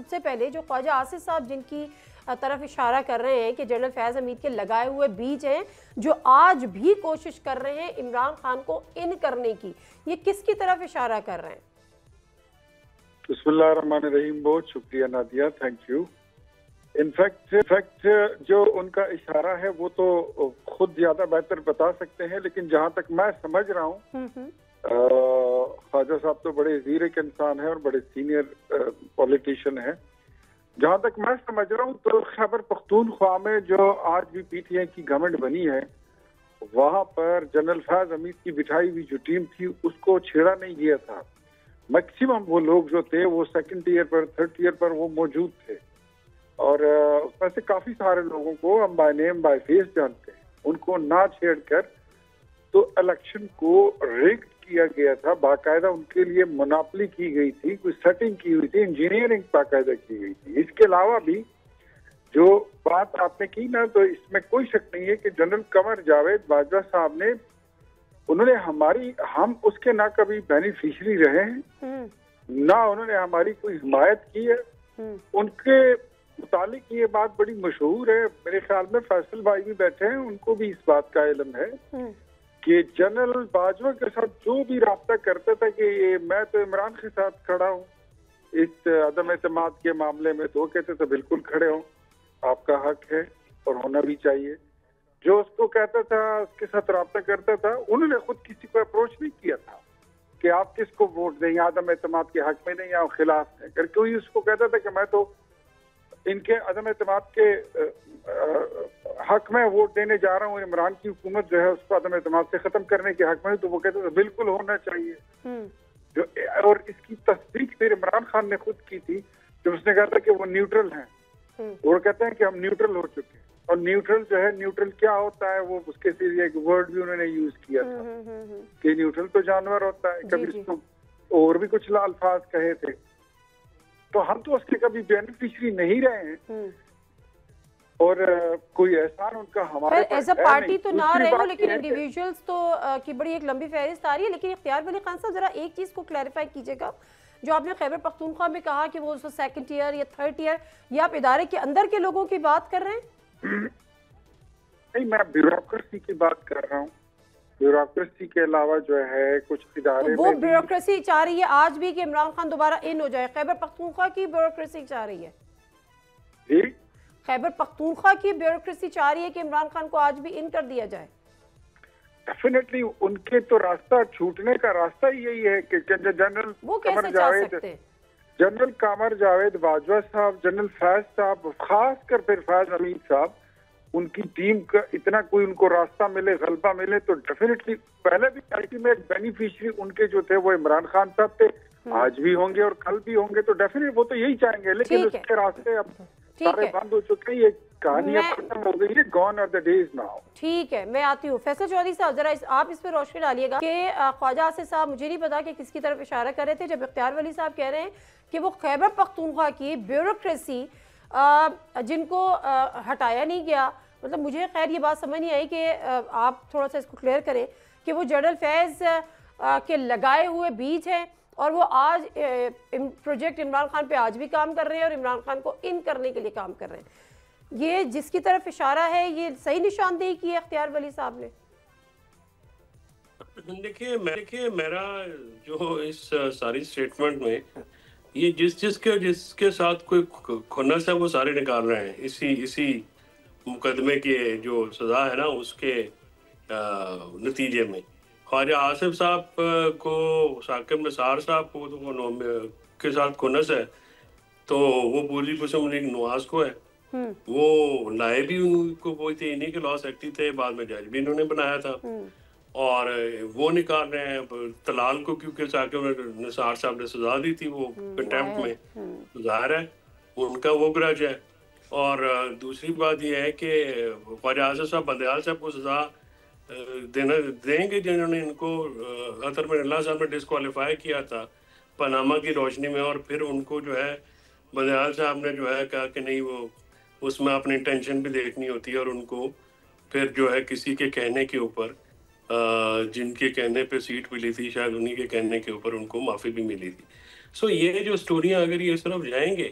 سب سے پہلے جو خواجہ آصف صاحب جن کی طرف اشارہ کر رہے ہیں کہ جنرل فیض حمید کے لگائے ہوئے بیج ہیں جو آج بھی کوشش کر رہے ہیں عمران خان کو ان کرنے کی، یہ کس کی طرف اشارہ کر رہے ہیں؟ بسم اللہ الرحمن الرحیم. بہت شکریہ نادیہ، تھینک یو. انفیکٹ جو ان کا اشارہ ہے وہ تو خود زیادہ بہتر بتا سکتے ہیں، لیکن جہاں تک میں سمجھ رہا ہوں خواجہ صاحب تو بڑے زیرک انسان ہیں اور بڑے سینئر پولیٹیشین ہیں. جہاں تک میں سمجھ رہا ہوں تو خیبر پختونخوا میں جو آج بھی پی ٹی آئی کی گورنمنٹ بنی ہے وہاں پر جنرل فیض حمید کی بٹھائی ہوئی جو ٹیم تھی اس کو چھیڑا نہیں گیا تھا. میکسیمم وہ لوگ جو تھے وہ سیکنڈ ایئر پر تھرڈ ایئر پر وہ موجود تھے، اور اس میں سے کافی سارے لوگوں کو ہم بائی نیم بائی فیس جانتے ہیں. ان کو نہ چھیڑ کر تو الیکشن کو ریگ کیا گیا تھا، باقاعدہ ان کے لیے مناپلی کی گئی تھی، کوئی سیٹنگ کی ہوئی تھی، انجینئرنگ باقاعدہ کی گئی تھی. اس کے علاوہ بھی جو بات آپ نے کی نا تو اس میں کوئی شک نہیں ہے کہ جنرل قمر جاوید باجوہ صاحب نے انہوں نے ہم اس کے نہ کبھی بینیفیشری رہے ہیں نہ انہوں نے ہماری کوئی حمایت کی ہے. ان کے متعلق یہ بات بڑی مشہور ہے، میرے خیال میں فیصل بھائی بھی بیٹھے ہیں، ان کو بھی اس بات کا علم ہے کہ جنرل باجوہ کے ساتھ جو بھی رابطہ کرتا تھا کہ میں تو عمران کے ساتھ کھڑا ہوں اس عدم اعتماد کے معاملے میں، تو وہ کہتے تھے بالکل کھڑے ہوں، آپ کا حق ہے اور ہونا بھی چاہیے. جو اس کو کہتا تھا اس کے ساتھ رابطہ کرتا تھا، انہوں نے خود کسی کو اپروچ نہیں کیا تھا کہ آپ کس کو ووٹ دیں، عدم اعتماد کے حق میں نہیں یا خلاف ہیں. اگر کوئی اس کو کہتا تھا کہ میں تو ان کے عدم اعتماد کے حق میں ووٹ دینے جا رہا ہوں، عمران کی حکومت جو ہے اس کو عدم اعتماد سے ختم کرنے کے حق میں، تو وہ کہتا تھا بالکل ہونا چاہیے. جو اور اس کی تصدیق پھر عمران خان نے خود کی تھی جب اس نے کہا تھا کہ وہ نیوٹرل ہیں، اور کہتے ہیں کہ ہم نیوٹرل ہو چکے ہیں. اور نیوٹرل جو ہے، نیوٹرل کیا ہوتا ہے، وہ اس کے لیے ایک ورڈ بھی انہوں نے یوز کیا تھا کہ نیوٹرل تو جانور ہوتا ہے. کبھی اس کو اور بھی کچھ الفاظ کہے تھے. تو ہم تو اس کے کبھی بینیفیشری نہیں رہے ہیں اور کوئی احسان ان کا ہمارے ایز اے پارٹی تو نہ رہے ہو، لیکن انڈیویجولز تو کی بڑی ایک لمبی فہرست آ رہی ہے. لیکن اختیار ولی خان صاحب ذرا ایک چیز کو کلیریفائی کیجیے گا، جو آپ نے خیبر پختونخوا میں کہا کہ وہ سیکنڈ ایئر یا تھرڈ ایئر، یا آپ ادارے کے اندر کے لوگوں کی بات کر رہے ہیں؟ نہیں، میں بیوروکریسی کی بات کر رہا ہوں. بیوروکریسی کے علاوہ جو ہے کچھ ادارے وہ بیوروکریسی چاہ رہی ہے آج بھی کہ عمران خان دوبارہ ان ہو جائے. خیبر پختونخوا کی بیوروکریسی چاہ رہی ہے جی، خیبر پختونخوا کی بیوروکریسی چاہ رہی ہے کہ عمران خان کو آج بھی ان کر دیا جائے. ڈیفینیٹلی ان کے تو راستہ چھوٹنے کا راستہ ہی یہی ہے کہ جنرل وہ کیسے چاہ سکتے ہیں؟ جنرل قمر جاوید باجوہ صاحب، جنرل فیض صاحب، خاص کر پھر فیض حمید صاحب، ان کی ٹیم کا اتنا کوئی ان کو راستہ ملے، غلبہ ملے تو ڈیفینیٹلی پہلے بھی الٹیمیٹ بینیفیشری ان کے جو تھے وہ عمران خان صاحب تھے، آج بھی ہوں گے اور کل بھی ہوں گے. تو ڈیفینیٹلی وہ تو یہی چاہیں گے، لیکن اس کے راستے اب سارے بند ہو چکے ہیں. یہ کہانی اب ختم ہو گئی ہے، gone are the days now. ٹھیک ہے، میں آتی ہوں. فیصل چودھری صاحب ذرا آپ اس پہ روشنی ڈالیے گا کہ خواجہ آصف صاحب مجھے نہیں پتا کہ کس کی طرف اشارہ کر رہے تھے جب اختیار ولی صاحب کہہ رہے ہیں کہ وہ خیبر پختونخوا کی بیوروکریسی جن کو ہٹایا نہیں گیا. مطلب مجھے خیر یہ بات سمجھ نہیں آئی کہ آپ تھوڑا سا اس کو کلیئر کریں کہ وہ جنرل فیض کے لگائے ہوئے بیج ہیں اور وہ آج پروجیکٹ عمران خان پہ آج بھی کام کر رہے ہیں اور عمران خان کو ان کرنے کے لیے کام کر رہے ہیں. یہ جس کی طرف اشارہ ہے یہ صحیح نشاندہی کی ہے اختیار ولی صاحب نے؟ دیکھیے میرا جو اس ساری سٹیٹمنٹ میں یہ جس کے ساتھ کوئی کھنس ہے وہ سارے نکال رہے ہیں اسی مقدمے کی جو سزا ہے نا اس کے نتیجے میں. خواجہ آصف صاحب کو، ثاقب نثار صاحب کو کے ساتھ کھنس ہے تو وہ پوری مسلم لیگ نواز کو ہے. وہ لائے بھی ان کو وہی تھے، انہیں کے لاء سیکٹری تھے، بعد میں جج بھی انہوں نے بنایا تھا، اور وہ نکال رہے ہیں طلال کو کیونکہ ثاقب نثار صاحب نے سزا دی تھی وہ کنٹیمپٹ میں. ظاہر ہے ان کا وہ گرج ہے. اور دوسری بات یہ ہے کہ خواجہ آصف صاحب بندیال صاحب کو سزا دیں گے جنہوں نے ان کو اطہر من اللہ صاحب نے ڈسکوالیفائی کیا تھا پاناما کی روشنی میں، اور پھر ان کو جو ہے بندیال صاحب نے جو ہے کہا کہ نہیں وہ اس میں اپنی ٹینشن بھی دیکھنی ہوتی ہے، اور ان کو پھر جو ہے کسی کے کہنے کے اوپر جن کے کہنے پہ سیٹ ملی تھی شاید انہی کے کہنے کے اوپر ان کو معافی بھی ملی تھی. سو یہ جو سٹوریاں اگر یہ اس طرف جائیں گے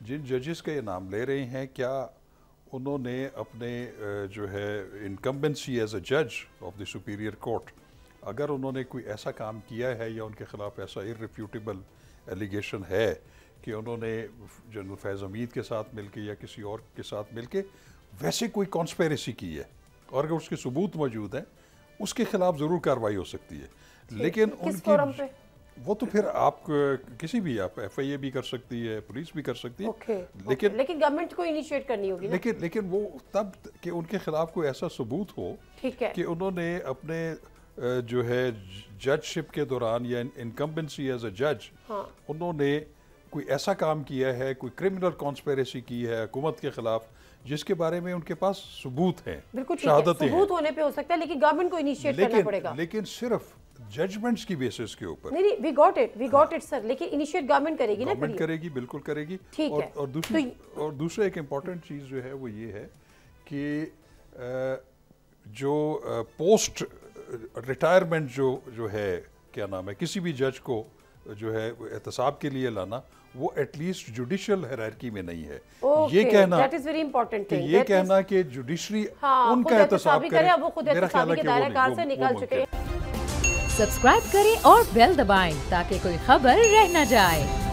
جن ججز کا یہ نام لے رہے ہیں کیا انہوں نے اپنے جو ہے انکمبنسی ایز اے جج آف دی سپیریئر کورٹ اگر انہوں نے کوئی ایسا کام کیا ہے یا ان کے خلاف ایسا irrefutable ایلیگیشن ہے کہ انہوں نے جنرل فیض حمید کے ساتھ مل کے یا کسی اور کے ساتھ مل کے ویسے کوئی کانسپیریسی کی ہے اور اگر اس کے ثبوت موجود ہیں اس کے خلاف ضرور کارروائی ہو سکتی ہے لیکن ان کی وہ تو پھر آپ کسی بھی آپ ایف آئی اے بھی کر سکتی ہے پولیس بھی کر سکتی ہے لیکن گورنمنٹ کو انیشیٹ کرنی ہوگی لیکن وہ تب کہ ان کے خلاف کوئی ایسا ثبوت ہو کہ انہوں نے اپنے جو ہے جج شپ کے دوران یا انکمبنسی ایز اے جج انہوں نے کوئی ایسا کام کیا ہے کوئی کرمنل کانسپیریسی کی ہے حکومت کے خلاف جس کے بارے میں ان کے پاس ثبوت ہیں شہادتیں ہیں ثبوت ہونے پہ ہو سکتا ہے لیکن گورنمنٹ کو انیشیٹ کرنا پڑے گا لیکن صرف ججمنٹس کی بیسس کے اوپر نہیں وی گاٹ اٹ سر لیکن انیشیٹ گورنمنٹ کرے گی نا گورنمنٹ کرے گی بالکل کرے گی اور دوسرا ایک امپورٹنٹ چیز جو ہے وہ یہ ہے کہ جو پوسٹ ریٹائرمنٹ جو ہے کیا نام ہے کسی بھی جج کو جو ہے احتساب کے لیے لانا وہ ایٹ لیسٹ جوڈیشل ہیرارکی میں نہیں ہے یہ کہنا کہ جوڈیشری ان کا احتساب کرے وہ خود احتسابی کے دائرہ کار سے نکال چکے ہیں سبسکرائب کریں اور بیل دبائیں تاکہ کوئی خبر رہ نہ جائے